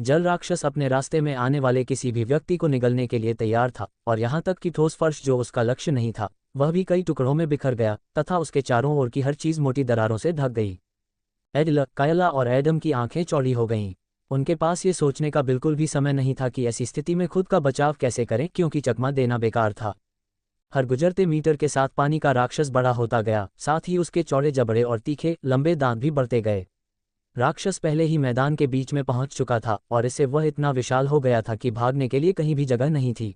जल राक्षस अपने रास्ते में आने वाले किसी भी व्यक्ति को निगलने के लिए तैयार था, और यहाँ तक कि ठोस फर्श जो उसका लक्ष्य नहीं था वह भी कई टुकड़ों में बिखर गया तथा उसके चारों ओर की हर चीज मोटी दरारों से ढक गई। एडिल, कायला और एडम की आंखें चौड़ी हो गईं। उनके पास ये सोचने का बिल्कुल भी समय नहीं था कि ऐसी स्थिति में खुद का बचाव कैसे करें, क्योंकि चकमा देना बेकार था। हर गुजरते मीटर के साथ पानी का राक्षस बड़ा होता गया, साथ ही उसके चौड़े जबड़े और तीखे लंबे दांत भी बढ़ते गए। राक्षस पहले ही मैदान के बीच में पहुंच चुका था और इससे वह इतना विशाल हो गया था कि भागने के लिए कहीं भी जगह नहीं थी।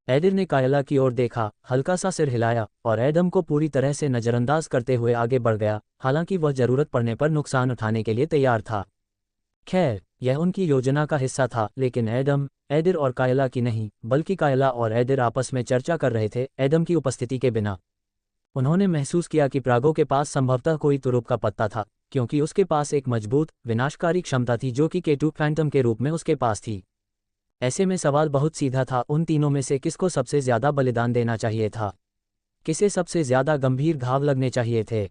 एडिर ने कायला की ओर देखा, हल्का सा सिर हिलाया और एडम को पूरी तरह से नजरअंदाज करते हुए आगे बढ़ गया, हालांकि वह जरूरत पड़ने पर नुकसान उठाने के लिए तैयार था। खैर, यह उनकी योजना का हिस्सा था, लेकिन एडम, एडिर और कायला की नहीं, बल्कि कायला और एडिर आपस में चर्चा कर रहे थे एडम की उपस्थिति के बिना। उन्होंने महसूस किया कि प्रागो के पास संभवतः कोई तुरुप का पत्ता था, क्योंकि उसके पास एक मजबूत विनाशकारी क्षमता थी जो कि K2 फैंटम के रूप में उसके पास थी। ऐसे में सवाल बहुत सीधा था, उन तीनों में से किसको सबसे ज्यादा बलिदान देना चाहिए था, किसे सबसे ज्यादा गंभीर घाव लगने चाहिए थे।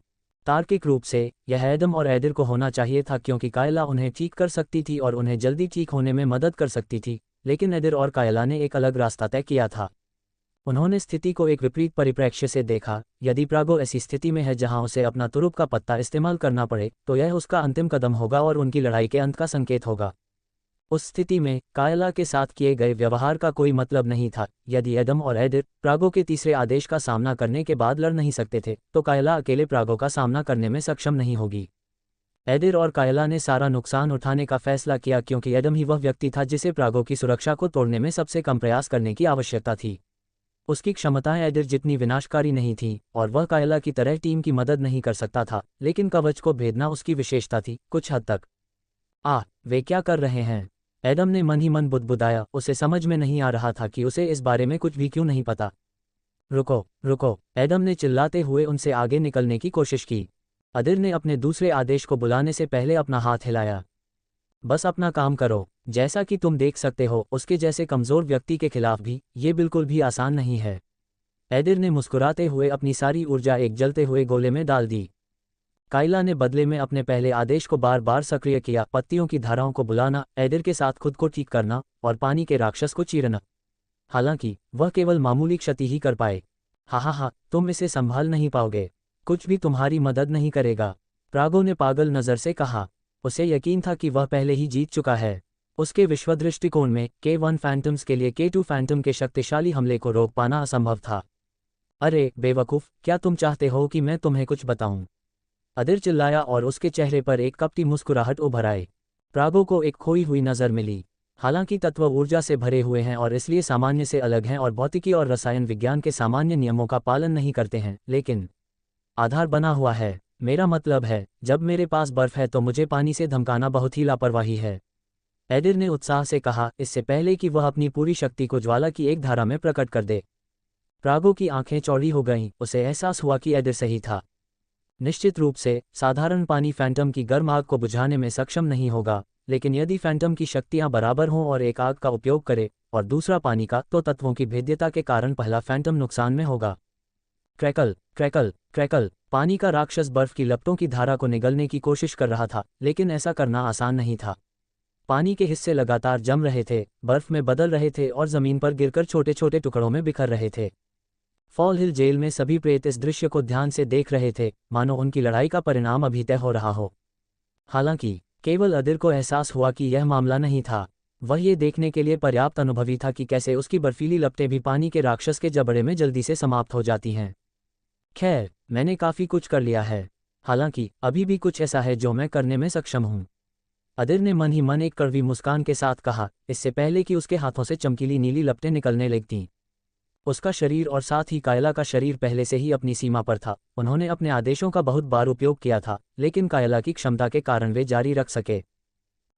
तार्किक रूप से यह एडम और एडिर को होना चाहिए था, क्योंकि कायला उन्हें ठीक कर सकती थी और उन्हें जल्दी ठीक होने में मदद कर सकती थी, लेकिन एडिर और कायला ने एक अलग रास्ता तय किया था। उन्होंने स्थिति को एक विपरीत परिप्रेक्ष्य से देखा। यदि प्रागो ऐसी स्थिति में है जहां उसे अपना तुरुप का पत्ता इस्तेमाल करना पड़े, तो यह उसका अंतिम कदम होगा और उनकी लड़ाई के अंत का संकेत होगा। उस स्थिति में कायला के साथ किए गए व्यवहार का कोई मतलब नहीं था। यदि एडम और एडिर प्रागो के तीसरे आदेश का सामना करने के बाद लड़ नहीं सकते थे, तो कायला अकेले प्रागो का सामना करने में सक्षम नहीं होगी। एडिर और कायला ने सारा नुकसान उठाने का फैसला किया, क्योंकि एडम ही वह व्यक्ति था जिसे प्रागो की सुरक्षा को तोड़ने में सबसे कम प्रयास करने की आवश्यकता थी। उसकी क्षमताएं एडिर जितनी विनाशकारी नहीं थीं, और वह कायला की तरह टीम की मदद नहीं कर सकता था, लेकिन कवच को भेदना उसकी विशेषता थी, कुछ हद तक। वे क्या कर रहे हैं? एडम ने मन ही मन बुदबुदाया। उसे समझ में नहीं आ रहा था कि उसे इस बारे में कुछ भी क्यों नहीं पता। रुको रुको, एडम ने चिल्लाते हुए उनसे आगे निकलने की कोशिश की। अदिर ने अपने दूसरे आदेश को बुलाने से पहले अपना हाथ हिलाया। बस अपना काम करो। जैसा कि तुम देख सकते हो, उसके जैसे कमजोर व्यक्ति के खिलाफ भी ये बिल्कुल भी आसान नहीं है। एडिर ने मुस्कुराते हुए अपनी सारी ऊर्जा एक जलते हुए गोले में डाल दी। कायला ने बदले में अपने पहले आदेश को बार बार सक्रिय किया, पत्तियों की धाराओं को बुलाना, एडिर के साथ खुद को ठीक करना और पानी के राक्षस को चीरना। हालांकि वह केवल मामूली क्षति ही कर पाए। हा, तुम इसे संभाल नहीं पाओगे, कुछ भी तुम्हारी मदद नहीं करेगा, प्रागो ने पागल नज़र से कहा। उसे यकीन था कि वह पहले ही जीत चुका है। उसके विश्वदृष्टिकोण में K1 फैंटम्स के लिए K2 फैंटम के शक्तिशाली हमले को रोक पाना असंभव था। अरे बेवकूफ़, क्या तुम चाहते हो कि मैं तुम्हें कुछ बताऊं? अदिर चिल्लाया और उसके चेहरे पर एक कपटी मुस्कुराहट उभर आई। प्रागो को एक खोई हुई नज़र मिली। हालांकि तत्व ऊर्जा से भरे हुए हैं और इसलिए सामान्य से अलग हैं और भौतिकी और रसायन विज्ञान के सामान्य नियमों का पालन नहीं करते हैं, लेकिन आधार बना हुआ है। मेरा मतलब है, जब मेरे पास बर्फ है तो मुझे पानी से धमकाना बहुत ही लापरवाही है, एडिर ने उत्साह से कहा, इससे पहले कि वह अपनी पूरी शक्ति को ज्वाला की एक धारा में प्रकट कर दे। प्रागो की आंखें चौड़ी हो गईं। उसे एहसास हुआ कि एडिर सही था। निश्चित रूप से साधारण पानी फैंटम की गर्म आग को बुझाने में सक्षम नहीं होगा, लेकिन यदि फैंटम की शक्तियां बराबर हों और एक आग का उपयोग करे और दूसरा पानी का, तो तत्वों की भेद्यता के कारण पहला फैंटम नुकसान में होगा। Crackle crackle crackle. पानी का राक्षस बर्फ की लपटों की धारा को निगलने की कोशिश कर रहा था, लेकिन ऐसा करना आसान नहीं था। पानी के हिस्से लगातार जम रहे थे, बर्फ में बदल रहे थे और जमीन पर गिरकर छोटे छोटे टुकड़ों में बिखर रहे थे। फॉल हिल जेल में सभी प्रेत इस दृश्य को ध्यान से देख रहे थे, मानो उनकी लड़ाई का परिणाम अभी तय हो रहा हो। हालांकि केवल अदिर को एहसास हुआ कि यह मामला नहीं था। वह ये देखने के लिए पर्याप्त अनुभवी था कि कैसे उसकी बर्फीली लपटें भी पानी के राक्षस के जबड़े में जल्दी से समाप्त हो जाती हैं। खैर, मैंने काफ़ी कुछ कर लिया है, हालांकि अभी भी कुछ ऐसा है जो मैं करने में सक्षम हूँ, अदिर ने मन ही मन एक कड़वी मुस्कान के साथ कहा, इससे पहले कि उसके हाथों से चमकीली नीली लपटें निकलने लगतीं। उसका शरीर और साथ ही कायला का शरीर पहले से ही अपनी सीमा पर था। उन्होंने अपने आदेशों का बहुत बार उपयोग किया था, लेकिन कायला की क्षमता के कारण वे जारी रख सके।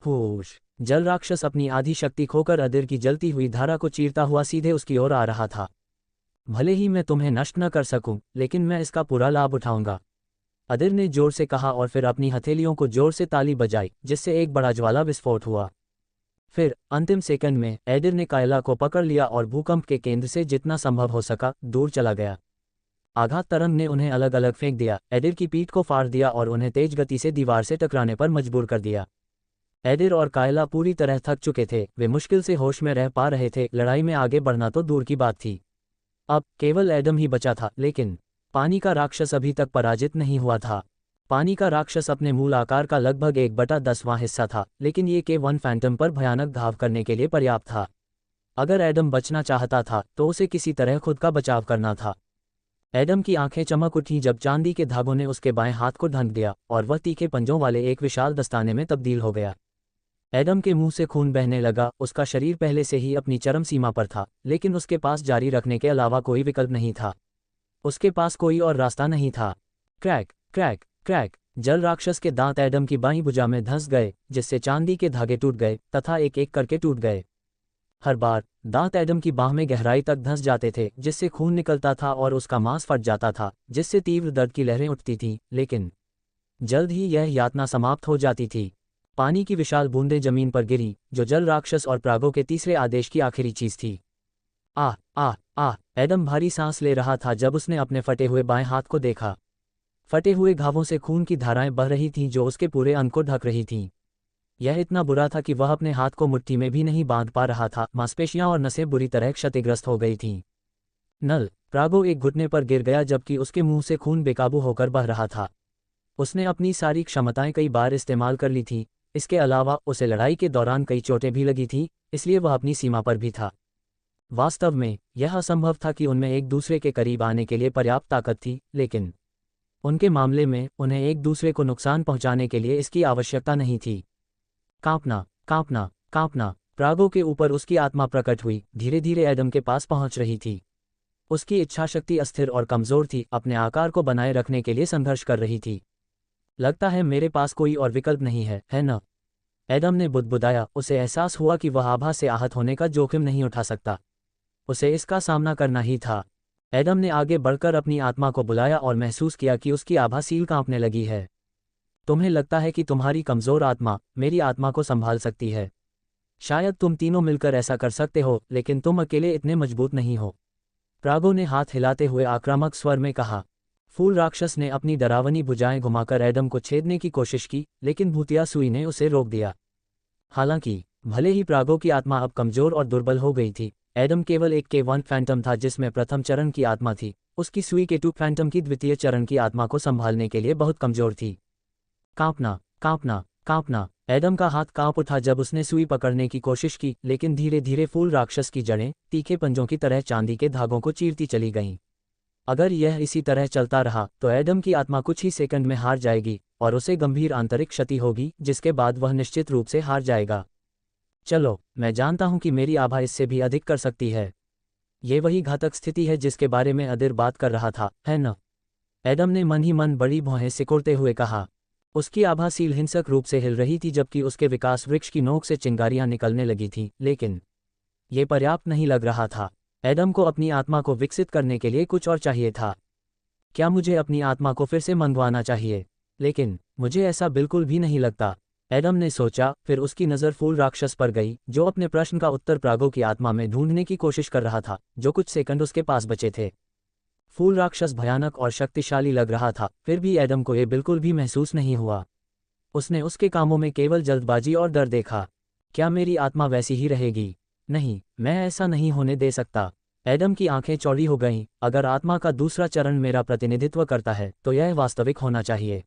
हुश! जल राक्षस अपनी आधी शक्ति खोकर अदिर की जलती हुई धारा को चीरता हुआ सीधे उसकी ओर आ रहा था। भले ही मैं तुम्हें नष्ट न कर सकूं, लेकिन मैं इसका पूरा लाभ उठाऊंगा, अदिर ने जोर से कहा और फिर अपनी हथेलियों को जोर से ताली बजाई, जिससे एक बड़ा ज्वाला विस्फोट हुआ। फिर अंतिम सेकंड में एडिर ने कायला को पकड़ लिया और भूकंप के केंद्र से जितना संभव हो सका दूर चला गया। आघात तरंग ने उन्हें अलग अलग फेंक दिया, एडिर की पीठ को फाड़ दिया और उन्हें तेज गति से दीवार से टकराने पर मजबूर कर दिया। एडिर और कायला पूरी तरह थक चुके थे, वे मुश्किल से होश में रह पा रहे थे, लड़ाई में आगे बढ़ना तो दूर की बात थी। अब केवल एडम ही बचा था, लेकिन पानी का राक्षस अभी तक पराजित नहीं हुआ था। पानी का राक्षस अपने मूल आकार का लगभग 1/10वां हिस्सा था, लेकिन ये K1 फैंटम पर भयानक घाव करने के लिए पर्याप्त था। अगर एडम बचना चाहता था तो उसे किसी तरह खुद का बचाव करना था। एडम की आंखें चमक उठीं जब चांदी के धागों ने उसके बाएं हाथ को ढंक दिया और वह तीखे पंजों वाले एक विशाल दस्ताने में तब्दील हो गया। एडम के मुंह से खून बहने लगा, उसका शरीर पहले से ही अपनी चरम सीमा पर था, लेकिन उसके पास जारी रखने के अलावा कोई विकल्प नहीं था। उसके पास कोई और रास्ता नहीं था। क्रैक क्रैक क्रैक, जल राक्षस के दांत एडम की बाईं भुजा में धंस गए, जिससे चांदी के धागे टूट गए तथा एक एक करके टूट गए। हर बार दांत एडम की बाह में गहराई तक धंस जाते थे, जिससे खून निकलता था और उसका मांस फट जाता था, जिससे तीव्र दर्द की लहरें उठती थीं, लेकिन जल्द ही यह यातना समाप्त हो जाती थी। पानी की विशाल बूंदें जमीन पर गिरी, जो जल राक्षस और प्रागो के तीसरे आदेश की आखिरी चीज थी। आह आह आह, एडम भारी सांस ले रहा था जब उसने अपने फटे हुए बाएं हाथ को देखा। फटे हुए घावों से खून की धाराएं बह रही थीं जो उसके पूरे अंग को ढक रही थीं। यह इतना बुरा था कि वह अपने हाथ को मुट्ठी में भी नहीं बांध पा रहा था, मांसपेशियां और नसें बुरी तरह क्षतिग्रस्त हो गई थीं। नल प्रागो एक घुटने पर गिर गया जबकि उसके मुंह से खून बेकाबू होकर बह रहा था। उसने अपनी सारी क्षमताएं कई बार इस्तेमाल कर ली थीं, इसके अलावा उसे लड़ाई के दौरान कई चोटें भी लगी थीं, इसलिए वह अपनी सीमा पर भी था। वास्तव में यह असंभव था कि उनमें एक दूसरे के करीब आने के लिए पर्याप्त ताकत थी, लेकिन उनके मामले में उन्हें एक दूसरे को नुकसान पहुंचाने के लिए इसकी आवश्यकता नहीं थी। कांपना कांपना कांपना, प्रागो के ऊपर उसकी आत्मा प्रकट हुई, धीरे धीरे एडम के पास पहुंच रही थी। उसकी इच्छाशक्ति अस्थिर और कमजोर थी, अपने आकार को बनाए रखने के लिए संघर्ष कर रही थी। लगता है मेरे पास कोई और विकल्प नहीं है न? एडम ने बुदबुदाया, उसे एहसास हुआ कि वह आभा से आहत होने का जोखिम नहीं उठा सकता। उसे इसका सामना करना ही था। एडम ने आगे बढ़कर अपनी आत्मा को बुलाया और महसूस किया कि उसकी आभा सील कांपने लगी है। तुम्हें लगता है कि तुम्हारी कमजोर आत्मा मेरी आत्मा को संभाल सकती है? शायद तुम तीनों मिलकर ऐसा कर सकते हो, लेकिन तुम अकेले इतने मजबूत नहीं हो। प्रागो ने हाथ हिलाते हुए आक्रामक स्वर में कहा। फूल राक्षस ने अपनी डरावनी भुजाएं घुमाकर एडम को छेदने की कोशिश की, लेकिन भूतिया सुई ने उसे रोक दिया। हालांकि भले ही प्रागो की आत्मा अब कमजोर और दुर्बल हो गई थी, एडम केवल एक K1 फैंटम था जिसमें प्रथम चरण की आत्मा थी। उसकी सुई K2 फैंटम की द्वितीय चरण की आत्मा को संभालने के लिए बहुत कमजोर थी। कांपना कांपना कांपना, एडम का हाथ कांप उठा जब उसने सुई पकड़ने की कोशिश की, लेकिन धीरे धीरे फूल राक्षस की जड़ें तीखे पंजों की तरह चांदी के धागों को चीरती चली गईं। अगर यह इसी तरह चलता रहा तो एडम की आत्मा कुछ ही सेकंड में हार जाएगी और उसे गंभीर आंतरिक क्षति होगी, जिसके बाद वह निश्चित रूप से हार जाएगा। चलो, मैं जानता हूं कि मेरी आभा इससे भी अधिक कर सकती है। ये वही घातक स्थिति है जिसके बारे में अदिर बात कर रहा था, है न? एडम ने मन ही मन बड़ी भौहें सिकोड़ते हुए कहा। उसकी आभा सील हिंसक रूप से हिल रही थी जबकि उसके विकास वृक्ष की नोक से चिंगारियां निकलने लगी थीं, लेकिन ये पर्याप्त नहीं लग रहा था। एडम को अपनी आत्मा को विकसित करने के लिए कुछ और चाहिए था। क्या मुझे अपनी आत्मा को फिर से मंगवाना चाहिए? लेकिन मुझे ऐसा बिल्कुल भी नहीं लगता, एडम ने सोचा। फिर उसकी नज़र फूल राक्षस पर गई, जो अपने प्रश्न का उत्तर प्रागो की आत्मा में ढूंढने की कोशिश कर रहा था, जो कुछ सेकंड उसके पास बचे थे। फूल राक्षस भयानक और शक्तिशाली लग रहा था, फिर भी एडम को यह बिल्कुल भी महसूस नहीं हुआ। उसने उसके कामों में केवल जल्दबाजी और डर देखा। क्या मेरी आत्मा वैसी ही रहेगी? नहीं, मैं ऐसा नहीं होने दे सकता। एडम की आंखें चौड़ी हो गईं। अगर आत्मा का दूसरा चरण मेरा प्रतिनिधित्व करता है तो यह वास्तविक होना चाहिए।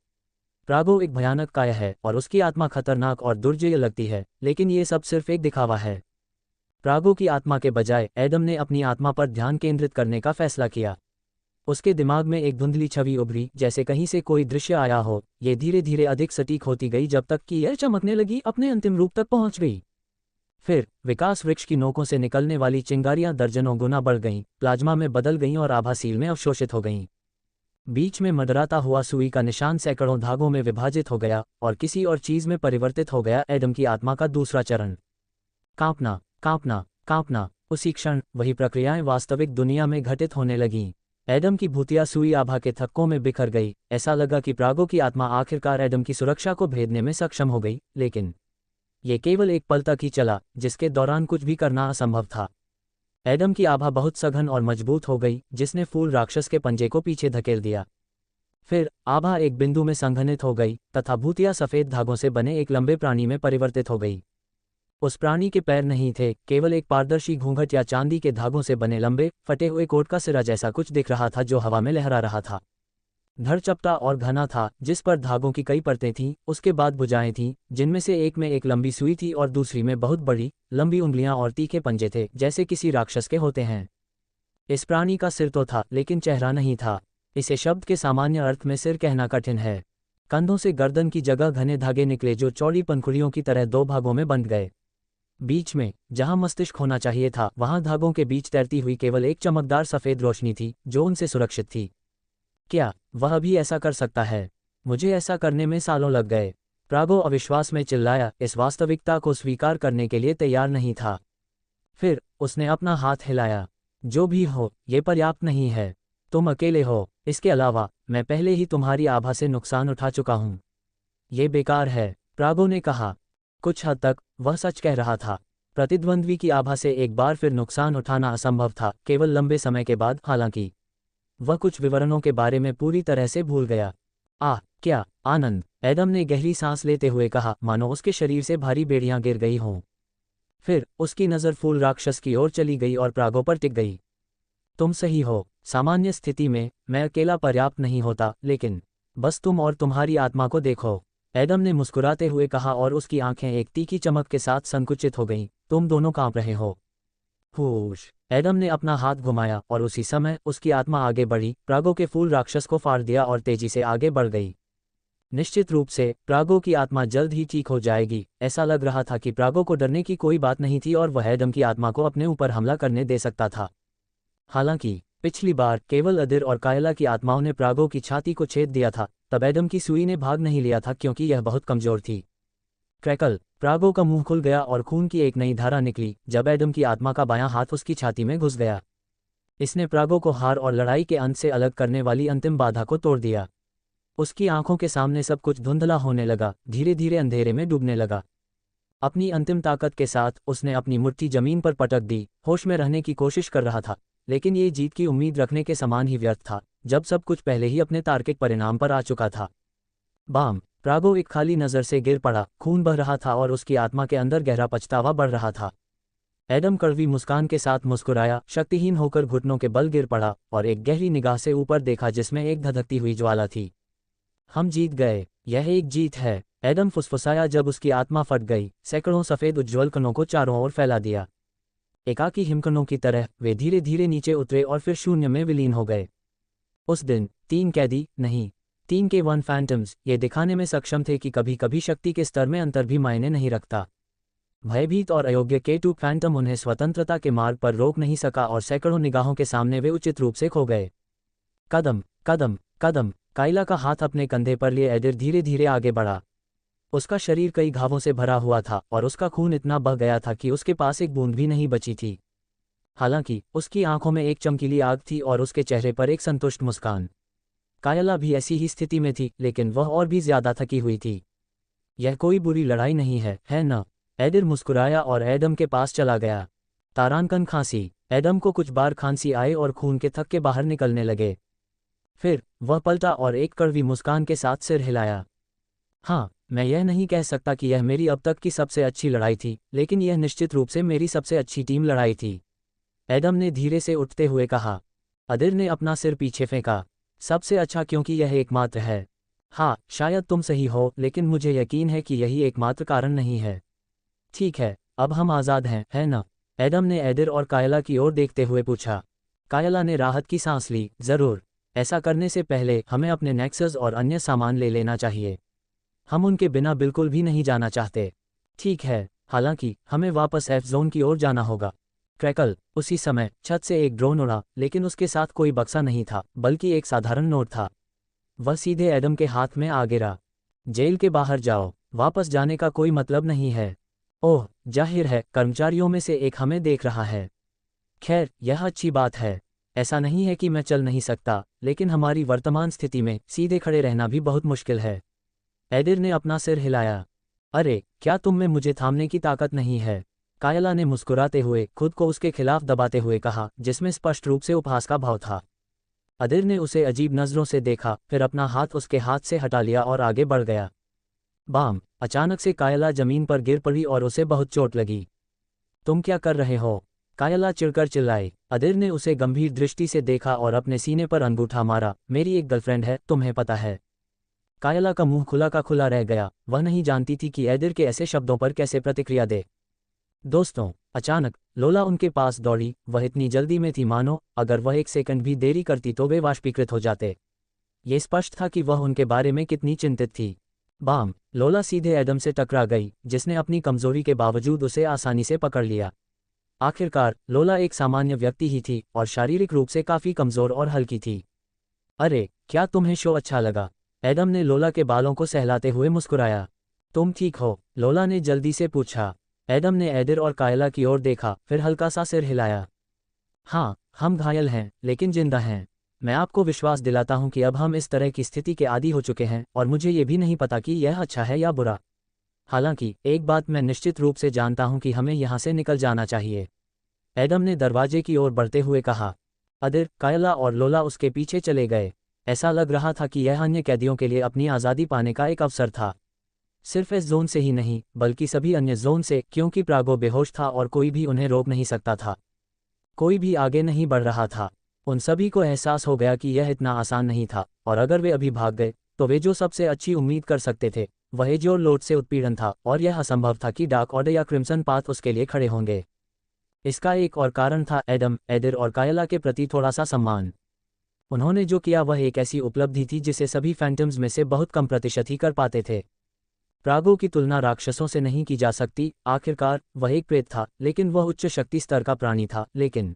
प्रागो एक भयानक काया है और उसकी आत्मा खतरनाक और दुर्जय लगती है, लेकिन ये सब सिर्फ एक दिखावा है। प्रागो की आत्मा के बजाय एडम ने अपनी आत्मा पर ध्यान केंद्रित करने का फैसला किया। उसके दिमाग में एक धुंधली छवि उभरी, जैसे कहीं से कोई दृश्य आया हो। ये धीरे धीरे अधिक सटीक होती गई जब तक कि यह चमकने लगी, अपने अंतिम रूप तक पहुंच गई। फिर विकास वृक्ष की नोकों से निकलने वाली चिंगारियां दर्जनों गुना बढ़ गईं, प्लाज्मा में बदल गईं और आभासील में अवशोषित हो गईं। बीच में मंडराता हुआ सुई का निशान सैकड़ों धागों में विभाजित हो गया और किसी और चीज में परिवर्तित हो गया। एडम की आत्मा का दूसरा चरण। कांपना कांपना कांपना, उसी क्षण वही प्रक्रियाएं वास्तविक दुनिया में घटित होने लगीं। एडम की भूतिया सुई आभा के थक्कों में बिखर गई। ऐसा लगा कि प्रागो की आत्मा आखिरकार एडम की सुरक्षा को भेदने में सक्षम हो गई, लेकिन ये केवल एक पल तक ही चला, जिसके दौरान कुछ भी करना असंभव था। एडम की आभा बहुत सघन और मजबूत हो गई, जिसने फूल राक्षस के पंजे को पीछे धकेल दिया। फिर आभा एक बिंदु में संघनित हो गई तथा भूतिया सफेद धागों से बने एक लंबे प्राणी में परिवर्तित हो गई। उस प्राणी के पैर नहीं थे, केवल एक पारदर्शी घूंघट या चांदी के धागों से बने लंबे फटे हुए कोट का सिरा जैसा कुछ दिख रहा था जो हवा में लहरा रहा था। धड़ चपटा और घना था, जिस पर धागों की कई परतें थीं। उसके बाद भुजाएं थीं, जिनमें से एक में एक लंबी सुई थी और दूसरी में बहुत बड़ी लंबी उंगलियां और तीखे पंजे थे, जैसे किसी राक्षस के होते हैं। इस प्राणी का सिर तो था, लेकिन चेहरा नहीं था। इसे शब्द के सामान्य अर्थ में सिर कहना कठिन है। कंधों से गर्दन की जगह घने धागे निकले जो चौड़ी पंखुड़ियों की तरह दो भागों में बंट गए। बीच में, जहां मस्तिष्क होना चाहिए था, वहां धागों के बीच तैरती हुई केवल एक चमकदार सफेद रोशनी थी जो उनसे सुरक्षित थी। क्या वह भी ऐसा कर सकता है? मुझे ऐसा करने में सालों लग गए। प्रागो अविश्वास में चिल्लाया, इस वास्तविकता को स्वीकार करने के लिए तैयार नहीं था। फिर उसने अपना हाथ हिलाया। जो भी हो, ये पर्याप्त नहीं है। तुम अकेले हो। इसके अलावा मैं पहले ही तुम्हारी आभा से नुकसान उठा चुका हूं। ये बेकार है, प्रागो ने कहा। कुछ हद तक वह सच कह रहा था। प्रतिद्वंद्वी की आभा से एक बार फिर नुकसान उठाना असंभव था, केवल लंबे समय के बाद। हालांकि वह कुछ विवरणों के बारे में पूरी तरह से भूल गया। क्या आनंद! एडम ने गहरी सांस लेते हुए कहा, मानो उसके शरीर से भारी बेड़ियां गिर गई हों। फिर उसकी नज़र फूल राक्षस की ओर चली गई और प्रागो पर टिक गई। तुम सही हो। सामान्य स्थिति में मैं अकेला पर्याप्त नहीं होता, लेकिन बस तुम और तुम्हारी आत्मा को देखो। एडम ने मुस्कुराते हुए कहा और उसकी आंखें एक तीखी चमक के साथ संकुचित हो गईं। तुम दोनों कांप रहे हो। हुश! एडम ने अपना हाथ घुमाया और उसी समय उसकी आत्मा आगे बढ़ी, प्रागो के फूल राक्षस को फाड़ दिया और तेजी से आगे बढ़ गई। निश्चित रूप से प्रागो की आत्मा जल्द ही ठीक हो जाएगी। ऐसा लग रहा था कि प्रागो को डरने की कोई बात नहीं थी और वह एडम की आत्मा को अपने ऊपर हमला करने दे सकता था। हालांकि पिछली बार केवल अदिर और कायला की आत्माओं ने प्रागो की छाती को छेद दिया था, तब एडम की सुई ने भाग नहीं लिया था क्योंकि यह बहुत कमजोर थी। क्रैकल! प्रागो का मुंह खुल गया और खून की एक नई धारा निकली जब एडम की आत्मा का बायां हाथ उसकी छाती में घुस गया। इसने प्रागो को हार और लड़ाई के अंत से अलग करने वाली अंतिम बाधा को तोड़ दिया। उसकी आंखों के सामने सब कुछ धुंधला होने लगा, धीरे धीरे अंधेरे में डूबने लगा। अपनी अंतिम ताकत के साथ उसने अपनी मुट्ठी जमीन पर पटक दी। होश में रहने की कोशिश कर रहा था, लेकिन ये जीत की उम्मीद रखने के समान ही व्यर्थ था जब सब कुछ पहले ही अपने तार्किक परिणाम पर आ चुका था। बाम! प्रागो एक खाली नज़र से गिर पड़ा। खून बह रहा था और उसकी आत्मा के अंदर गहरा पछतावा बढ़ रहा था। एडम कड़वी मुस्कान के साथ मुस्कुराया, शक्तिहीन होकर घुटनों के बल गिर पड़ा और एक गहरी निगाह से ऊपर देखा जिसमें एक धधकती हुई ज्वाला थी। हम जीत गए। यह एक जीत है, एडम फुसफुसाया जब उसकी आत्मा फट गई। सैकड़ों सफ़ेद उज्ज्वल कणों को चारों ओर फैला दिया। एकाकी हिमकणों की तरह वे धीरे धीरे नीचे उतरे और फिर शून्य में विलीन हो गए। उस दिन 3 कैदी नहीं, 3 के 1 फैंटम्स ये दिखाने में सक्षम थे कि कभी कभी शक्ति के स्तर में अंतर भी मायने नहीं रखता। भयभीत और अयोग्य K2 फैंटम उन्हें स्वतंत्रता के मार्ग पर रोक नहीं सका और सैकड़ों निगाहों के सामने वे उचित रूप से खो गए। कदम कदम कदम! काइला का हाथ अपने कंधे पर लिए एडिर धीरे धीरे आगे बढ़ा। उसका शरीर कई घावों से भरा हुआ था और उसका खून इतना बह गया था कि उसके पास एक बूंद भी नहीं बची थी। हालांकि उसकी आंखों में एक चमकीली आग थी और उसके चेहरे पर एक संतुष्ट मुस्कान। कायला भी ऐसी ही स्थिति में थी, लेकिन वह और भी ज्यादा थकी हुई थी। यह कोई बुरी लड़ाई नहीं है न? एडिर मुस्कुराया और एडम के पास चला गया। तारांकन खांसी! एडम को कुछ बार खांसी आए और खून के थक्के बाहर निकलने लगे। फिर वह पलटा और एक कड़वी मुस्कान के साथ सिर हिलाया। हाँ, मैं यह नहीं कह सकता कि यह मेरी अब तक की सबसे अच्छी लड़ाई थी, लेकिन यह निश्चित रूप से मेरी सबसे अच्छी टीम लड़ाई थी। एडम ने धीरे से उठते हुए कहा। अदिर ने अपना सिर पीछे फेंका। सबसे अच्छा क्योंकि यह एकमात्र है। हाँ, शायद तुम सही हो, लेकिन मुझे यकीन है कि यही एकमात्र कारण नहीं है। ठीक है, अब हम आज़ाद हैं, है न? एडम ने एडिर और कायला की ओर देखते हुए पूछा। कायला ने राहत की सांस ली। जरूर। ऐसा करने से पहले हमें अपने नेक्सस और अन्य सामान ले लेना चाहिए। हम उनके बिना बिल्कुल भी नहीं जाना चाहते। ठीक है, हालांकि हमें वापस एफ जोन की ओर जाना होगा। क्रैकल! उसी समय छत से एक ड्रोन उड़ा, लेकिन उसके साथ कोई बक्सा नहीं था, बल्कि एक साधारण नोट था। वह सीधे एडम के हाथ में आ गिरा। जेल के बाहर जाओ, वापस जाने का कोई मतलब नहीं है। ओह, जाहिर है कर्मचारियों में से एक हमें देख रहा है। खैर, यह अच्छी बात है। ऐसा नहीं है कि मैं चल नहीं सकता, लेकिन हमारी वर्तमान स्थिति में सीधे खड़े रहना भी बहुत मुश्किल है। एडिर ने अपना सिर हिलाया। अरे, क्या तुम में मुझे थामने की ताकत नहीं है? कायला ने मुस्कुराते हुए खुद को उसके खिलाफ दबाते हुए कहा, जिसमें स्पष्ट रूप से उपहास का भाव था। अदिर ने उसे अजीब नज़रों से देखा, फिर अपना हाथ उसके हाथ से हटा लिया और आगे बढ़ गया। बाम! अचानक से कायला जमीन पर गिर पड़ी और उसे बहुत चोट लगी। तुम क्या कर रहे हो? कायला चिढ़कर चिल्लाई। अदिर ने उसे गंभीर दृष्टि से देखा और अपने सीने पर अंगूठा मारा। मेरी एक गर्लफ्रेंड है, तुम्हें पता है। कायला का मुंह खुला का खुला रह गया। वह नहीं जानती थी कि एदिर के ऐसे शब्दों पर कैसे प्रतिक्रिया दे। दोस्तों, अचानक लोला उनके पास दौड़ी। वह इतनी जल्दी में थी मानो अगर वह एक सेकंड भी देरी करती तो वे वाष्पीकृत हो जाते। ये स्पष्ट था कि वह उनके बारे में कितनी चिंतित थी। बाम! लोला सीधे एडम से टकरा गई, जिसने अपनी कमजोरी के बावजूद उसे आसानी से पकड़ लिया। आखिरकार लोला एक सामान्य व्यक्ति ही थी और शारीरिक रूप से काफी कमजोर और हल्की थी। अरे, क्या तुम्हें शो अच्छा लगा? एडम ने लोला के बालों को सहलाते हुए मुस्कुराया। तुम ठीक हो? लोला ने जल्दी से पूछा। एडम ने एदिर और कायला की ओर देखा, फिर हल्का सा सिर हिलाया। हाँ, हम घायल हैं, लेकिन जिंदा हैं। मैं आपको विश्वास दिलाता हूं कि अब हम इस तरह की स्थिति के आदी हो चुके हैं और मुझे ये भी नहीं पता कि यह अच्छा है या बुरा। हालांकि एक बात मैं निश्चित रूप से जानता हूं कि हमें यहां से निकल जाना चाहिए। एडम ने दरवाजे की ओर बढ़ते हुए कहा। अदिर, कायला और लोला उसके पीछे चले गए। ऐसा लग रहा था कि यह अन्य कैदियों के लिए अपनी आज़ादी पाने का एक अवसर था। सिर्फ इस जोन से ही नहीं, बल्कि सभी अन्य जोन से, क्योंकि प्रागो बेहोश था और कोई भी उन्हें रोक नहीं सकता था। कोई भी आगे नहीं बढ़ रहा था। उन सभी को एहसास हो गया कि यह इतना आसान नहीं था, और अगर वे अभी भाग गए तो वे जो सबसे अच्छी उम्मीद कर सकते थे वह एजोर लोड से उत्पीड़न था, और यह असंभव था कि डार्क ऑर्डर या क्रिम्सन पाथ उसके लिए खड़े होंगे। इसका एक और कारण था एडम, एदिर और कायला के प्रति थोड़ा सा सम्मान। उन्होंने जो किया वह एक ऐसी उपलब्धि थी जिसे सभी फैंटम्स में से बहुत कम प्रतिशत ही कर पाते थे। प्रागो की तुलना राक्षसों से नहीं की जा सकती। आखिरकार वह एक प्रेत था, लेकिन वह उच्च शक्ति स्तर का प्राणी था। लेकिन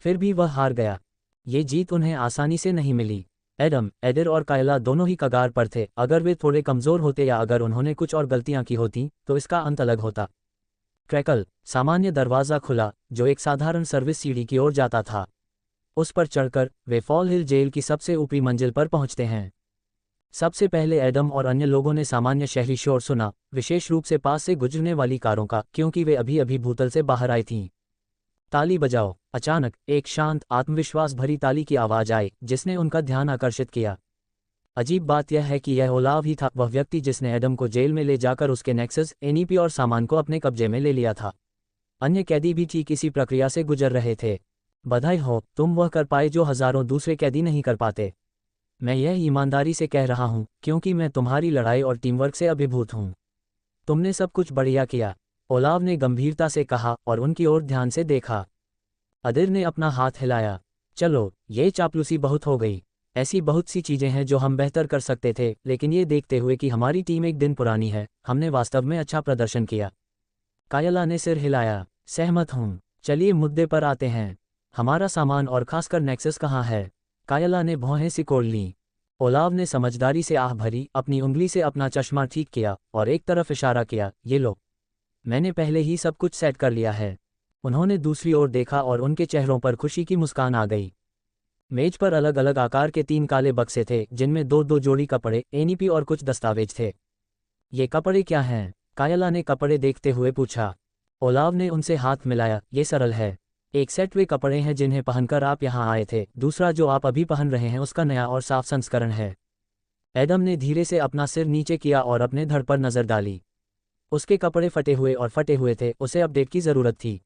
फिर भी वह हार गया। ये जीत उन्हें आसानी से नहीं मिली। एडम, एडिर और कायला दोनों ही कगार पर थे। अगर वे थोड़े कमज़ोर होते या अगर उन्होंने कुछ और गलतियां की होती तो इसका अंत अलग होता। क्रैकल! सामान्य दरवाज़ा खुला, जो एक साधारण सर्विस सीढ़ी की ओर जाता था। उस पर चढ़कर वे फॉल हिल जेल की सबसे ऊपरी मंजिल पर पहुंचते हैं। सबसे पहले एडम और अन्य लोगों ने सामान्य शहरी शोर सुना, विशेष रूप से पास से गुजरने वाली कारों का, क्योंकि वे अभी अभी भूतल से बाहर आई थीं। ताली बजाओ! अचानक एक शांत, आत्मविश्वास भरी ताली की आवाज़ आई, जिसने उनका ध्यान आकर्षित किया। अजीब बात यह है कि यह ओलाव ही था, वह व्यक्ति जिसने एडम को जेल में ले जाकर उसके नेक्सस, एनईपी और सामान को अपने कब्जे में ले लिया था। अन्य कैदी भी ठीक इसी प्रक्रिया से गुजर रहे थे। बधाई हो, तुम वह कर पाए जो हजारों दूसरे कैदी नहीं कर पाते। मैं यह ईमानदारी से कह रहा हूं, क्योंकि मैं तुम्हारी लड़ाई और टीमवर्क से अभिभूत हूं। तुमने सब कुछ बढ़िया किया, ओलाव ने गंभीरता से कहा और उनकी ओर ध्यान से देखा। अदिर ने अपना हाथ हिलाया। चलो, ये चापलूसी बहुत हो गई। ऐसी बहुत सी चीजें हैं जो हम बेहतर कर सकते थे, लेकिन ये देखते हुए कि हमारी टीम एक दिन पुरानी है, हमने वास्तव में अच्छा प्रदर्शन किया। कायला ने सिर हिलाया। सहमत हूं। चलिए मुद्दे पर आते हैं। हमारा सामान और खासकर नेक्सस कहाँ है? कायला ने भौहें सिकोड़ लीं। ओलाव ने समझदारी से आह भरी, अपनी उंगली से अपना चश्मा ठीक किया और एक तरफ इशारा किया। ये लो, मैंने पहले ही सब कुछ सेट कर लिया है। उन्होंने दूसरी ओर देखा और उनके चेहरों पर खुशी की मुस्कान आ गई। मेज पर अलग अलग आकार के 3 काले बक्से थे, जिनमें 2-2 जोड़ी कपड़े, एनईपी और कुछ दस्तावेज थे। ये कपड़े क्या हैं? कायला ने कपड़े देखते हुए पूछा। ओलाव ने उनसे हाथ मिलाया। ये सरल है। एक सेट वे कपड़े हैं जिन्हें पहनकर आप यहाँ आए थे, दूसरा जो आप अभी पहन रहे हैं उसका नया और साफ संस्करण है। एडम ने धीरे से अपना सिर नीचे किया और अपने धड़ पर नजर डाली। उसके कपड़े फटे हुए थे, उसे अपडेट की जरूरत थी।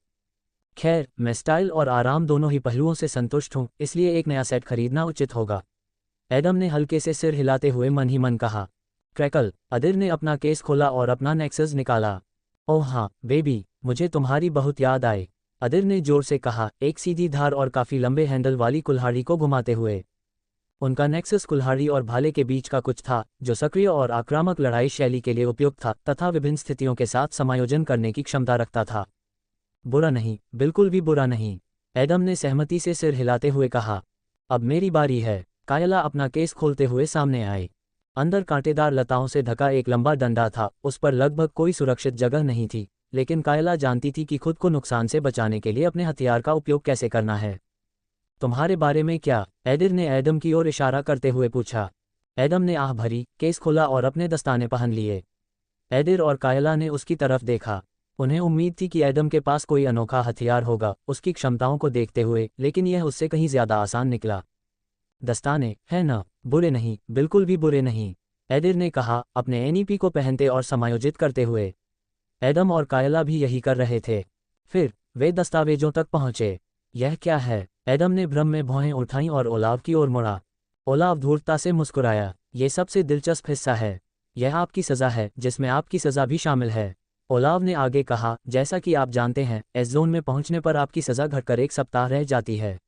खैर, मैं स्टाइल और आराम दोनों ही पहलुओं से संतुष्ट हूँ, इसलिए एक नया सेट खरीदना उचित होगा। एडम ने हल्के से सिर हिलाते हुए मन ही मन कहा। क्रैकल! अदिर ने अपना केस खोला और अपना नेक्सस निकाला। ओह हाँ, बेबी, मुझे तुम्हारी बहुत याद आई, अदिर ने जोर से कहा, एक सीधी धार और काफी लंबे हैंडल वाली कुल्हाड़ी को घुमाते हुए। उनका नेक्सस कुल्हाड़ी और भाले के बीच का कुछ था, जो सक्रिय और आक्रामक लड़ाई शैली के लिए उपयुक्त था तथा विभिन्न स्थितियों के साथ समायोजन करने की क्षमता रखता था। बुरा नहीं, बिल्कुल भी बुरा नहीं, एडम ने सहमति से सिर हिलाते हुए कहा। अब मेरी बारी है। कायला अपना केस खोलते हुए सामने आई। अंदर कांटेदार लताओं से ढका एक लंबा डंडा था, उस पर लगभग कोई सुरक्षित जगह नहीं थी, लेकिन कायला जानती थी कि खुद को नुकसान से बचाने के लिए अपने हथियार का उपयोग कैसे करना है। तुम्हारे बारे में क्या? एडिर ने एडम की ओर इशारा करते हुए पूछा। एडम ने आह भरी, केस खोला और अपने दस्ताने पहन लिए। एडिर और कायला ने उसकी तरफ देखा। उन्हें उम्मीद थी कि एडम के पास कोई अनोखा हथियार होगा उसकी क्षमताओं को देखते हुए, लेकिन यह उससे कहीं ज्यादा आसान निकला। दस्ताने, है ना? बुरे नहीं, बिल्कुल भी बुरे नहीं, एडिर ने कहा, अपने एनईपी को पहनते और समायोजित करते हुए। एडम और कायला भी यही कर रहे थे। फिर वे दस्तावेजों तक पहुंचे। यह क्या है? एडम ने भ्रम में भौहें उठाईं और ओलाव की ओर मुड़ा। ओलाव धूर्तता से मुस्कुराया। ये सबसे दिलचस्प हिस्सा है। यह आपकी सज़ा है, जिसमें आपकी सज़ा भी शामिल है। ओलाव ने आगे कहा, जैसा कि आप जानते हैं, एस जोन में पहुंचने पर आपकी सज़ा घटकर 1 सप्ताह रह जाती है।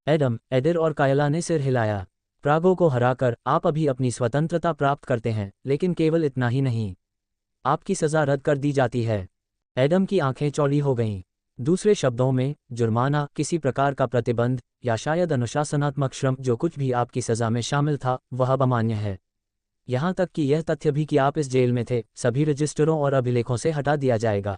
एडम, एडिर और कायला ने सिर हिलाया। प्रागो को हराकर आप अभी अपनी स्वतंत्रता प्राप्त करते हैं, लेकिन केवल इतना ही नहीं, आपकी सज़ा रद्द कर दी जाती है। एडम की आंखें चौड़ी हो गईं। दूसरे शब्दों में, जुर्माना, किसी प्रकार का प्रतिबंध, या शायद अनुशासनात्मक श्रम, जो कुछ भी आपकी सज़ा में शामिल था, वह अब अमान्य है। यहाँ तक कि यह तथ्य भी कि आप इस जेल में थे, सभी रजिस्टरों और अभिलेखों से हटा दिया जाएगा।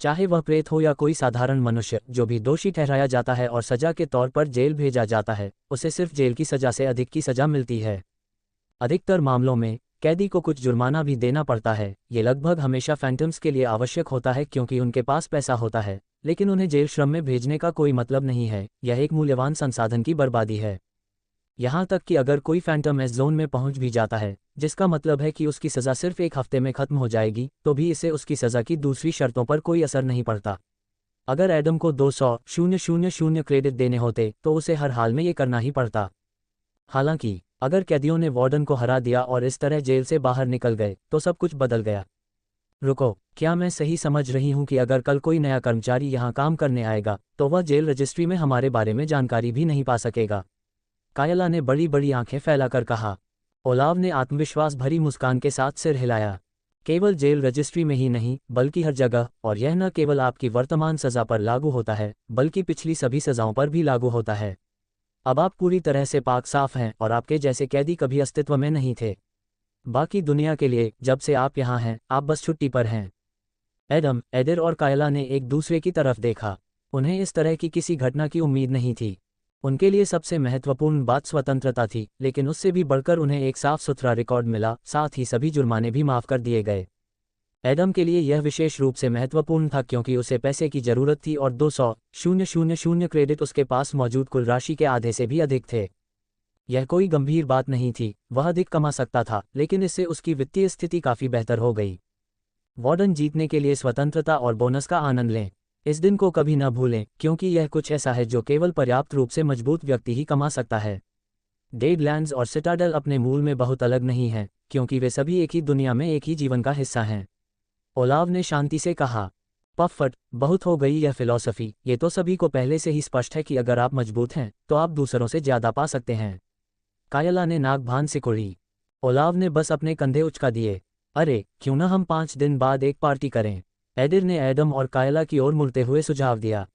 चाहे वह प्रेत हो या कोई साधारण मनुष्य, जो भी दोषी ठहराया जाता है और सजा के तौर पर जेल भेजा जाता है, उसे सिर्फ जेल की सजा से अधिक की सजा मिलती है। अधिकतर मामलों में कैदी को कुछ जुर्माना भी देना पड़ता है। ये लगभग हमेशा फैंटम्स के लिए आवश्यक होता है क्योंकि उनके पास पैसा होता है, लेकिन उन्हें जेल श्रम में भेजने का कोई मतलब नहीं है। यह एक मूल्यवान संसाधन की बर्बादी है। यहाँ तक कि अगर कोई फैंटम एस जोन में पहुंच भी जाता है, जिसका मतलब है कि उसकी सज़ा सिर्फ 1 हफ्ते में खत्म हो जाएगी, तो भी इससे उसकी सज़ा की दूसरी शर्तों पर कोई असर नहीं पड़ता। अगर एडम को 200,000 क्रेडिट देने होते तो उसे हर हाल में ये करना ही पड़ता। हालांकि अगर कैदियों ने वार्डन को हरा दिया और इस तरह जेल से बाहर निकल गए, तो सब कुछ बदल गया। रुको, क्या मैं सही समझ रही हूँ कि अगर कल कोई नया कर्मचारी यहाँ काम करने आएगा, तो वह जेल रजिस्ट्री में हमारे बारे में जानकारी भी नहीं पा सकेगा? कायला ने बड़ी बड़ी आंखें फैलाकर कहा। ओलाव ने आत्मविश्वास भरी मुस्कान के साथ सिर हिलाया। केवल जेल रजिस्ट्री में ही नहीं, बल्कि हर जगह, और यह न केवल आपकी वर्तमान सज़ा पर लागू होता है, बल्कि पिछली सभी सज़ाओं पर भी लागू होता है। अब आप पूरी तरह से पाक साफ हैं और आपके जैसे कैदी कभी अस्तित्व में नहीं थे। बाकी दुनिया के लिए, जब से आप यहाँ हैं, आप बस छुट्टी पर हैं। एडम, एडिर और कायला ने एक दूसरे की तरफ देखा। उन्हें इस तरह की किसी घटना की उम्मीद नहीं थी। उनके लिए सबसे महत्वपूर्ण बात स्वतंत्रता थी, लेकिन उससे भी बढ़कर उन्हें एक साफ सुथरा रिकॉर्ड मिला, साथ ही सभी जुर्माने भी माफ़ कर दिए गए। एडम के लिए यह विशेष रूप से महत्वपूर्ण था क्योंकि उसे पैसे की ज़रूरत थी और 200,000 क्रेडिट उसके पास मौजूद कुल राशि के आधे से भी अधिक थे। यह कोई गंभीर बात नहीं थी, वह अधिक कमा सकता था, लेकिन इससे उसकी वित्तीय स्थिति काफ़ी बेहतर हो गई। वार्डन जीतने के लिए स्वतंत्रता और बोनस का आनंद लें। इस दिन को कभी न भूलें, क्योंकि यह कुछ ऐसा है जो केवल पर्याप्त रूप से मजबूत व्यक्ति ही कमा सकता है। डेडलैंड्स और सिटाडेल अपने मूल में बहुत अलग नहीं हैं, क्योंकि वे सभी एक ही दुनिया में एक ही जीवन का हिस्सा हैं। ओलाव ने शांति से कहा। पफट, बहुत हो गई यह फिलॉसफी, ये तो सभी को पहले से ही स्पष्ट है कि अगर आप मजबूत हैं, तो आप दूसरों से ज़्यादा पा सकते हैं। कायला ने नाक भान सिकुड़ी। ओलाव ने बस अपने कंधे उचका दिए। अरे, क्यों ना हम 5 दिन बाद एक पार्टी करें? एडिर ने एडम और कायला की ओर मुड़ते हुए सुझाव दिया।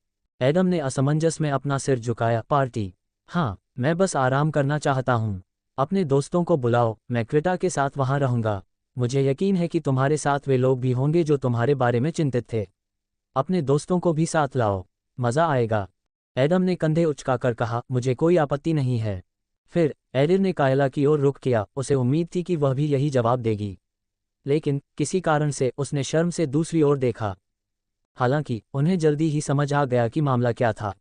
एडम ने असमंजस में अपना सिर झुकाया। पार्टी? हाँ, मैं बस आराम करना चाहता हूँ। अपने दोस्तों को बुलाओ, मैं क्रेटा के साथ वहाँ रहूँगा। मुझे यकीन है कि तुम्हारे साथ वे लोग भी होंगे जो तुम्हारे बारे में चिंतित थे। अपने दोस्तों को भी साथ लाओ, मज़ा आएगा। एडम ने कंधे उचकाकर कहा, मुझे कोई आपत्ति नहीं है। फिर एडिर ने कायला की ओर रुख किया। उसे उम्मीद थी कि वह भी यही जवाब देगी, लेकिन किसी कारण से उसने शर्म से दूसरी ओर देखा। हालांकि उन्हें जल्दी ही समझ आ गया कि मामला क्या था।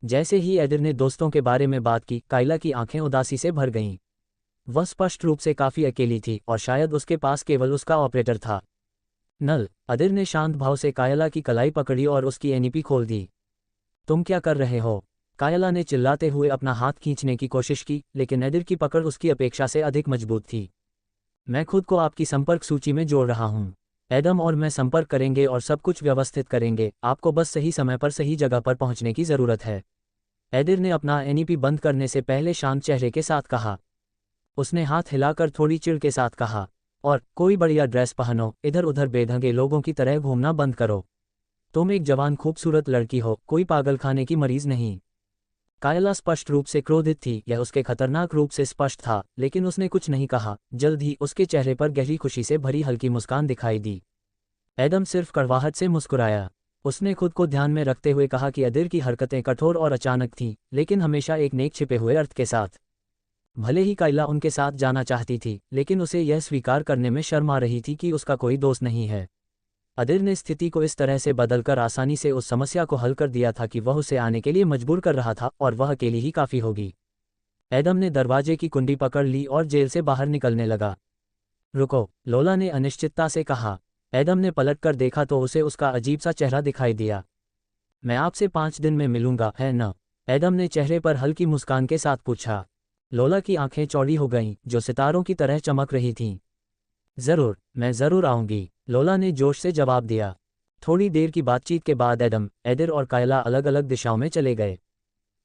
जैसे ही एडिर ने दोस्तों के बारे में बात की, कायला की आंखें उदासी से भर गईं। वह स्पष्ट रूप से काफ़ी अकेली थी और शायद उसके पास केवल उसका ऑपरेटर था। नल, एडिर ने शांत भाव से कायला की कलाई पकड़ी और उसकी एनईपी खोल दी। तुम क्या कर रहे हो? कायला ने चिल्लाते हुए अपना हाथ खींचने की कोशिश की, लेकिन एडिर की पकड़ उसकी अपेक्षा से अधिक मजबूत थी। मैं खुद को आपकी संपर्क सूची में जोड़ रहा हूँ। एडम और मैं संपर्क करेंगे और सब कुछ व्यवस्थित करेंगे। आपको बस सही समय पर सही जगह पर पहुँचने की ज़रूरत है। एडिर ने अपना एनईपी बंद करने से पहले शांत चेहरे के साथ कहा। उसने हाथ हिलाकर थोड़ी चिढ़ के साथ कहा, और कोई बढ़िया ड्रेस पहनो, इधर उधर बेढंगे लोगों की तरह घूमना बंद करो। तुम एक जवान खूबसूरत लड़की हो, कोई पागलखाने की मरीज नहीं। कायला स्पष्ट रूप से क्रोधित थी, यह उसके खतरनाक रूप से स्पष्ट था, लेकिन उसने कुछ नहीं कहा। जल्द ही उसके चेहरे पर गहरी खुशी से भरी हल्की मुस्कान दिखाई दी। एडम सिर्फ कड़वाहट से मुस्कुराया। उसने खुद को ध्यान में रखते हुए कहा कि एडिर की हरकतें कठोर और अचानक थीं, लेकिन हमेशा एक नेक छिपे हुए अर्थ के साथ। भले ही कायला उनके साथ जाना चाहती थी, लेकिन उसे यह स्वीकार करने में शर्म आ रही थी कि उसका कोई दोस्त नहीं है। एडिर ने स्थिति को इस तरह से बदलकर आसानी से उस समस्या को हल कर दिया था कि वह उसे आने के लिए मजबूर कर रहा था, और वह अकेली ही काफ़ी होगी। एडम ने दरवाजे की कुंडी पकड़ ली और जेल से बाहर निकलने लगा। रुको, लोला ने अनिश्चितता से कहा। एडम ने पलटकर देखा तो उसे उसका अजीब सा चेहरा दिखाई दिया। मैं आपसे 5 दिन में मिलूंगा, है न? एडम ने चेहरे पर हल्की मुस्कान के साथ पूछा। लोला की आंखें चौड़ी हो गईं, जो सितारों की तरह चमक रही थीं। जरूर, मैं जरूर आऊंगी, लोला ने जोश से जवाब दिया। थोड़ी देर की बातचीत के बाद एडम, एडिर और कायला अलग अलग दिशाओं में चले गए।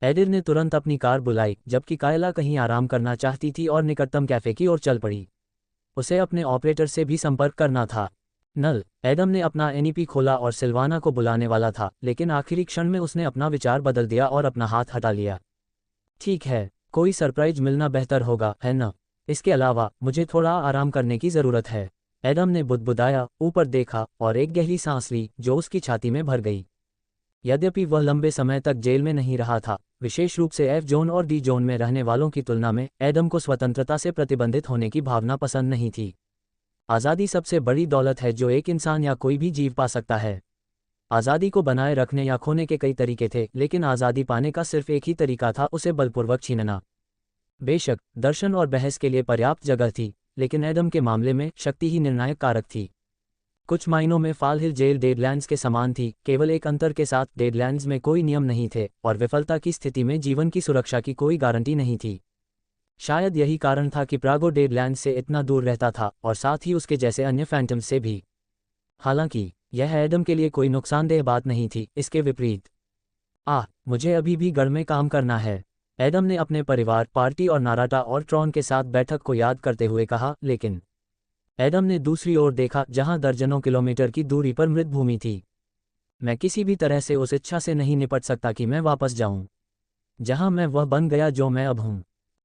एडिर ने तुरंत अपनी कार बुलाई, जबकि कायला कहीं आराम करना चाहती थी और निकटतम कैफे की ओर चल पड़ी। उसे अपने ऑपरेटर से भी संपर्क करना था। नल, एडम ने अपना एनईपी खोला और सिल्वाना को बुलाने वाला था, लेकिन आखिरी क्षण में उसने अपना विचार बदल दिया और अपना हाथ हटा लिया। ठीक है, कोई सरप्राइज मिलना बेहतर होगा, है न? इसके अलावा मुझे थोड़ा आराम करने की ज़रूरत है। एडम ने बुदबुदाया, ऊपर देखा और एक गहरी सांस ली जो उसकी छाती में भर गई। यद्यपि वह लंबे समय तक जेल में नहीं रहा था, विशेष रूप से एफ जोन और डी जोन में रहने वालों की तुलना में एडम को स्वतंत्रता से प्रतिबंधित होने की भावना पसंद नहीं थी। आज़ादी सबसे बड़ी दौलत है जो एक इंसान या कोई भी जीव पा सकता है। आज़ादी को बनाए रखने या खोने के कई तरीके थे, लेकिन आज़ादी पाने का सिर्फ एक ही तरीका था, उसे बलपूर्वक छीनना। बेशक दर्शन और बहस के लिए पर्याप्त जगह थी, लेकिन एडम के मामले में शक्ति ही निर्णायक कारक थी। कुछ मायनों में फॉल हिल जेल डेडलैंड्स के समान थी, केवल एक अंतर के साथ, डेडलैंड्स में कोई नियम नहीं थे और विफलता की स्थिति में जीवन की सुरक्षा की कोई गारंटी नहीं थी। शायद यही कारण था कि प्रागो डेडलैंड्स से इतना दूर रहता था, और साथ ही उसके जैसे अन्य फैंटम्स से भी। हालांकि यह एडम के लिए कोई नुकसानदेह बात नहीं थी, इसके विपरीत। मुझे अभी भी गढ़ में काम करना है, एडम ने अपने परिवार, पार्टी और नाराटा और ट्रॉन के साथ बैठक को याद करते हुए कहा। लेकिन एडम ने दूसरी ओर देखा, जहां दर्जनों किलोमीटर की दूरी पर मृत भूमि थी। मैं किसी भी तरह से उस इच्छा से नहीं निपट सकता कि मैं वापस जाऊं, जहां मैं वह बन गया जो मैं अब हूं।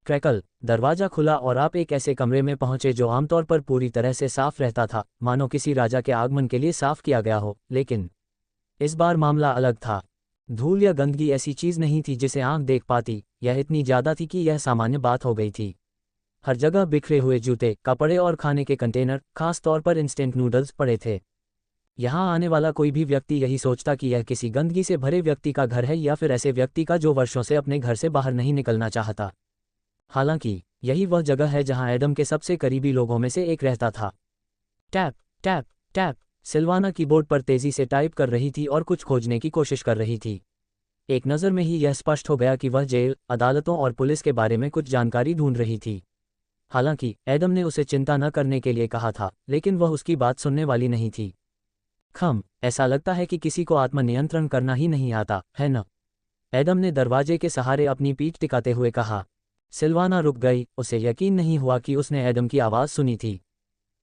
क्रैकल, दरवाजा खुला और आप एक ऐसे कमरे में पहुंचे जो आमतौर पर पूरी तरह से साफ रहता था, मानो किसी राजा के आगमन के लिए साफ किया गया हो। लेकिन इस बार मामला अलग था। धूल या गंदगी ऐसी चीज नहीं थी जिसे आंख देख पाती, यह इतनी ज्यादा थी कि यह सामान्य बात हो गई थी। हर जगह बिखरे हुए जूते, कपड़े और खाने के कंटेनर, खास तौर पर इंस्टेंट नूडल्स पड़े थे। यहाँ आने वाला कोई भी व्यक्ति यही सोचता कि यह किसी गंदगी से भरे व्यक्ति का घर है, या फिर ऐसे व्यक्ति का जो वर्षों से अपने घर से बाहर नहीं निकलना चाहता। हालांकि यही वह जगह है जहां एडम के सबसे करीबी लोगों में से एक रहता था। Tap tap tap, Silvana keyboard पर तेजी से टाइप कर रही थी और कुछ खोजने की कोशिश कर रही थी। एक नज़र में ही यह स्पष्ट हो गया कि वह जेल, अदालतों और पुलिस के बारे में कुछ जानकारी ढूंढ रही थी। हालांकि एडम ने उसे चिंता न करने के लिए कहा था, लेकिन वह उसकी बात सुनने वाली नहीं थी। ऐसा लगता है कि किसी को आत्मनियंत्रण करना ही नहीं आता, है न? एडम ने दरवाजे के सहारे अपनी पीठ टिकाते हुए कहा। सिल्वाना रुक गई, उसे यकीन नहीं हुआ कि उसने एडम की आवाज़ सुनी थी।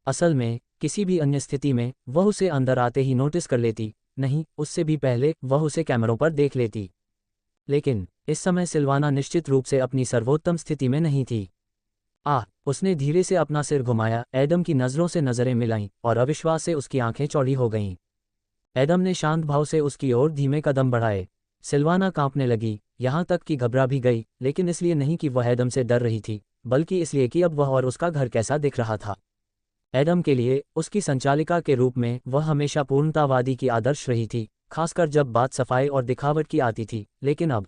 असल में किसी भी अन्य स्थिति में वह उसे अंदर आते ही नोटिस कर लेती, नहीं, उससे भी पहले वह उसे कैमरों पर देख लेती। लेकिन इस समय सिल्वाना निश्चित रूप से अपनी सर्वोत्तम स्थिति में नहीं थी। उसने धीरे से अपना सिर घुमाया, एडम की नज़रों से नज़रें मिलाईं और अविश्वास से उसकी आंखें चौड़ी हो गईं। एडम ने शांत भाव से उसकी ओर धीमे कदम बढ़ाए। सिल्वाना कांपने लगी, यहाँ तक कि घबरा भी गई, लेकिन इसलिए नहीं कि वह एडम से डर रही थी, बल्कि इसलिए कि अब वह और उसका घर कैसा दिख रहा था। एडम के लिए, उसकी संचालिका के रूप में, वह हमेशा पूर्णतावादी की आदर्श रही थी, खासकर जब बात सफाई और दिखावट की आती थी, लेकिन अब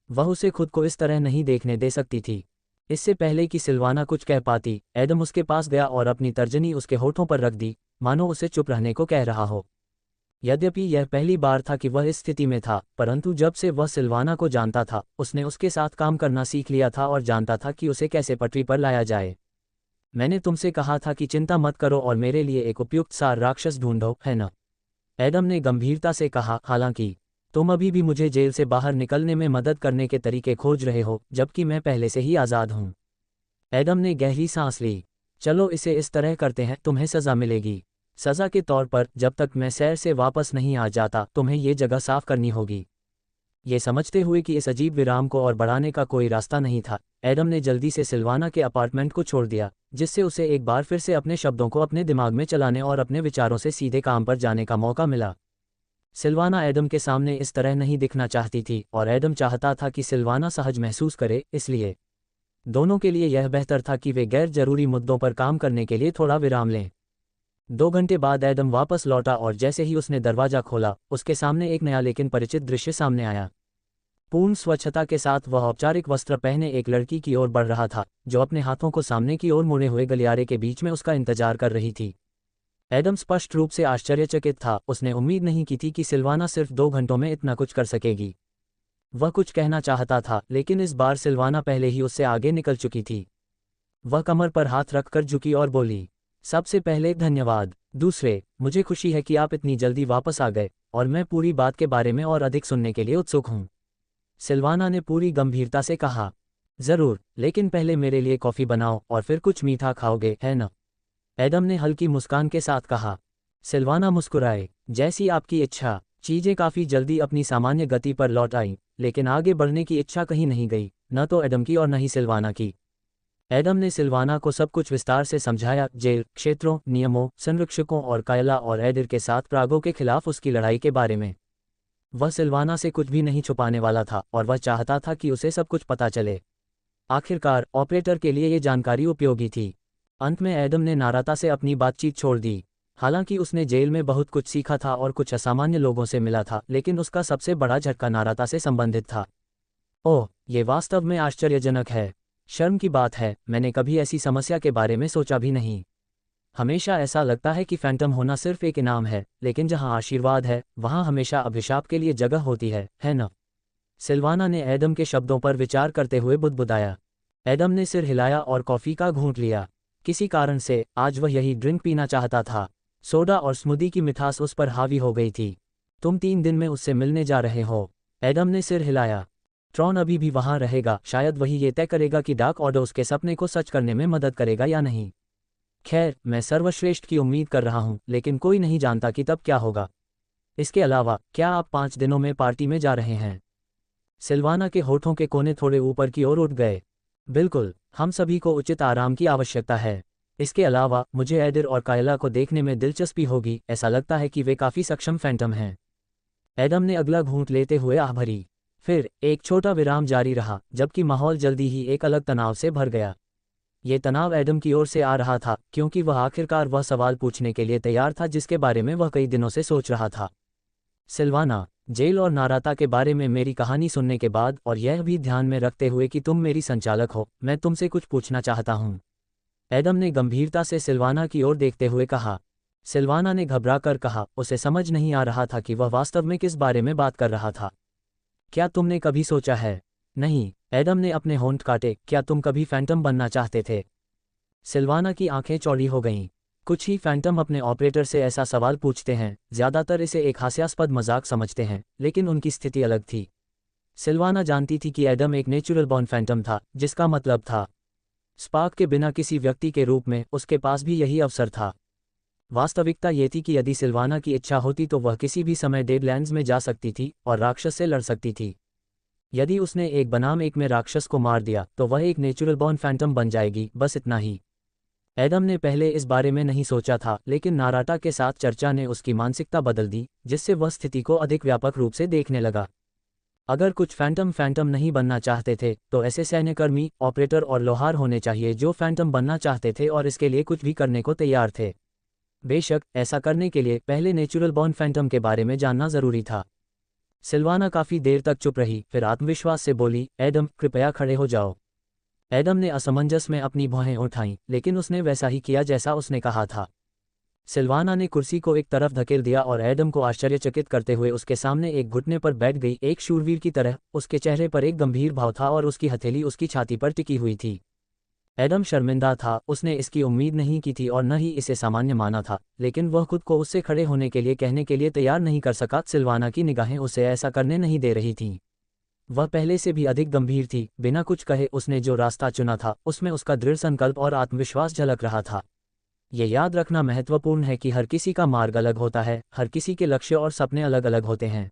वह उसे खुद को इस तरह नहीं देखने दे सकती थी। इससे पहले कि सिल्वाना कुछ कह पाती, एडम उसके पास गया और अपनी तर्जनी उसके होठों पर रख दी, मानो उसे चुप रहने को कह रहा हो। यद्यपि यह पहली बार था कि वह इस स्थिति में था, परंतु जब से वह सिल्वाना को जानता था, उसने उसके साथ काम करना सीख लिया था और जानता था कि उसे कैसे पटरी पर लाया जाए। मैंने तुमसे कहा था कि चिंता मत करो और मेरे लिए एक उपयुक्त सा राक्षस ढूंढो, है न? एडम ने गंभीरता से कहा। हालांकि तुम अभी भी मुझे जेल से बाहर निकलने में मदद करने के तरीके खोज रहे हो, जबकि मैं पहले से ही आज़ाद हूं। एडम ने गहरी सांस ली। चलो इसे इस तरह करते हैं, तुम्हें सज़ा मिलेगी। सज़ा के तौर पर, जब तक मैं सैर से वापस नहीं आ जाता, तुम्हें ये जगह साफ करनी होगी। ये समझते हुए कि इस अजीब विराम को और बढ़ाने का कोई रास्ता नहीं था, एडम ने जल्दी से सिल्वाना के अपार्टमेंट को छोड़ दिया, जिससे उसे एक बार फिर से अपने शब्दों को अपने दिमाग में चलाने और अपने विचारों से सीधे काम पर जाने का मौका मिला। सिल्वाना एडम के सामने इस तरह नहीं दिखना चाहती थी, और एडम चाहता था कि सिल्वाना सहज महसूस करे, इसलिए दोनों के लिए यह बेहतर था कि वे गैर जरूरी मुद्दों पर काम करने के लिए थोड़ा विराम लें। 2 घंटे बाद एडम वापस लौटा और जैसे ही उसने दरवाजा खोला, उसके सामने एक नया लेकिन परिचित दृश्य सामने आया। पूर्ण स्वच्छता के साथ वह औपचारिक वस्त्र पहने एक लड़की की ओर बढ़ रहा था, जो अपने हाथों को सामने की ओर मुड़े हुए गलियारे के बीच में उसका इंतजार कर रही थी। एडम स्पष्ट रूप से आश्चर्यचकित था, उसने उम्मीद नहीं की थी कि सिल्वाना सिर्फ 2 घंटों में इतना कुछ कर सकेगी। वह कुछ कहना चाहता था, लेकिन इस बार सिल्वाना पहले ही उससे आगे निकल चुकी थी। वह कमर पर हाथ रखकर झुकी और बोली, सबसे पहले धन्यवाद। दूसरे, मुझे खुशी है कि आप इतनी जल्दी वापस आ गए, और मैं पूरी बात के बारे में और अधिक सुनने के लिए उत्सुक हूँ। सिल्वाना ने पूरी गंभीरता से कहा, जरूर, लेकिन पहले मेरे लिए कॉफ़ी बनाओ और फिर कुछ मीठा खाओगे, है न? एडम ने हल्की मुस्कान के साथ कहा। सिल्वाना मुस्कुराए, जैसी आपकी इच्छा। चीजें काफ़ी जल्दी अपनी सामान्य गति पर लौट आईं, लेकिन आगे बढ़ने की इच्छा कहीं नहीं गई, न तो एडम की और न ही सिल्वाना की। एडम ने सिल्वाना को सब कुछ विस्तार से समझाया, जेल, क्षेत्रों, नियमों, संरक्षकों और कायला और एडिर के साथ प्रागों के खिलाफ उसकी लड़ाई के बारे में। वह सिल्वाना से कुछ भी नहीं छुपाने वाला था, और वह चाहता था कि उसे सब कुछ पता चले। आखिरकार ऑपरेटर के लिए ये जानकारी उपयोगी थी। अंत में एडम ने नाराता से अपनी बातचीत छोड़ दी। हालांकि उसने जेल में बहुत कुछ सीखा था और कुछ असामान्य लोगों से मिला था, लेकिन उसका सबसे बड़ा झटका नाराता से संबंधित था। ओह, ये वास्तव में आश्चर्यजनक है। शर्म की बात है, मैंने कभी ऐसी समस्या के बारे में सोचा भी नहीं। हमेशा ऐसा लगता है कि फैंटम होना सिर्फ एक इनाम है, लेकिन जहां आशीर्वाद है वहां हमेशा अभिशाप के लिए जगह होती है न? सिल्वाना ने एडम के शब्दों पर विचार करते हुए बुदबुदाया। एडम ने सिर हिलाया और कॉफ़ी का घूंट लिया। किसी कारण से आज वह यही ड्रिंक पीना चाहता था। सोडा और स्मूदी की मिठास उस पर हावी हो गई थी। तुम 3 दिन में उससे मिलने जा रहे हो? एडम ने सिर हिलाया। ट्रॉन अभी भी वहां रहेगा, शायद वही ये तय करेगा कि डार्क ऑर्डर उसके सपने को सच करने में मदद करेगा या नहीं। खैर, मैं सर्वश्रेष्ठ की उम्मीद कर रहा हूं, लेकिन कोई नहीं जानता कि तब क्या होगा। इसके अलावा, क्या आप 5 दिनों में पार्टी में जा रहे हैं? सिल्वाना के होठों के कोने थोड़े ऊपर की ओर उठ गए। बिल्कुल, हम सभी को उचित आराम की आवश्यकता है। इसके अलावा, मुझे एडिर और कायला को देखने में दिलचस्पी होगी, ऐसा लगता है कि वे काफ़ी सक्षम फैंटम हैं। एडम ने अगला घूंट लेते हुए आह भरी। फिर एक छोटा विराम जारी रहा, जबकि माहौल जल्दी ही एक अलग तनाव से भर गया। ये तनाव एडम की ओर से आ रहा था, क्योंकि वह आखिरकार वह सवाल पूछने के लिए तैयार था जिसके बारे में वह कई दिनों से सोच रहा था। सिल्वाना, जेल और नाराता के बारे में मेरी कहानी सुनने के बाद, और यह भी ध्यान में रखते हुए कि तुम मेरी संचालक हो, मैं तुमसे कुछ पूछना चाहता हूँ। एडम ने गंभीरता से सिल्वाना की ओर देखते हुए कहा। सिल्वाना ने घबरा कर कहा, उसे समझ नहीं आ रहा था कि वह वास्तव में किस बारे में बात कर रहा था। क्या तुमने कभी सोचा है? नहीं, एडम ने अपने होंठ काटे, क्या तुम कभी फैंटम बनना चाहते थे? सिल्वाना की आंखें चौड़ी हो गईं। कुछ ही फैंटम अपने ऑपरेटर से ऐसा सवाल पूछते हैं, ज्यादातर इसे एक हास्यास्पद मजाक समझते हैं, लेकिन उनकी स्थिति अलग थी। सिल्वाना जानती थी कि एडम एक नेचुरल बॉर्न फैंटम था, जिसका मतलब था स्पार्क के बिना किसी व्यक्ति के रूप में उसके पास भी यही अवसर था। वास्तविकता ये थी कि यदि सिल्वाना की इच्छा होती तो वह किसी भी समय डेडलैंड्स में जा सकती थी और राक्षस से लड़ सकती थी। यदि उसने एक बनाम एक में राक्षस को मार दिया तो वह एक नेचुरल बॉर्न फैंटम बन जाएगी, बस इतना ही। एडम ने पहले इस बारे में नहीं सोचा था, लेकिन नाराटा के साथ चर्चा ने उसकी मानसिकता बदल दी, जिससे वह स्थिति को अधिक व्यापक रूप से देखने लगा। अगर कुछ फैंटम नहीं बनना चाहते थे, तो ऐसे सैन्यकर्मी, ऑपरेटर और लोहार होने चाहिए जो फैंटम बनना चाहते थे और इसके लिए कुछ भी करने को तैयार थे। बेशक, ऐसा करने के लिए पहले नेचुरल बॉर्न फैंटम के बारे में जानना जरूरी था। सिल्वाना काफ़ी देर तक चुप रही, फिर आत्मविश्वास से बोली, एडम, कृपया खड़े हो जाओ। एडम ने असमंजस में अपनी भौहें उठाईं, लेकिन उसने वैसा ही किया जैसा उसने कहा था। सिल्वाना ने कुर्सी को एक तरफ धकेल दिया और एडम को आश्चर्यचकित करते हुए उसके सामने एक घुटने पर बैठ गई, एक शूरवीर की तरह। उसके चेहरे पर एक गंभीर भाव था और उसकी हथेली उसकी छाती पर टिकी हुई थी। एडम शर्मिंदा था, उसने इसकी उम्मीद नहीं की थी और न ही इसे सामान्य माना था, लेकिन वह खुद को उससे खड़े होने के लिए कहने के लिए तैयार नहीं कर सका। सिल्वाना की निगाहें उसे ऐसा करने नहीं दे रही थीं। वह पहले से भी अधिक गंभीर थी। बिना कुछ कहे उसने जो रास्ता चुना था उसमें उसका दृढ़ संकल्प और आत्मविश्वास झलक रहा था। ये याद रखना महत्वपूर्ण है कि हर किसी का मार्ग अलग होता है, हर किसी के लक्ष्य और सपने अलग अलग होते हैं।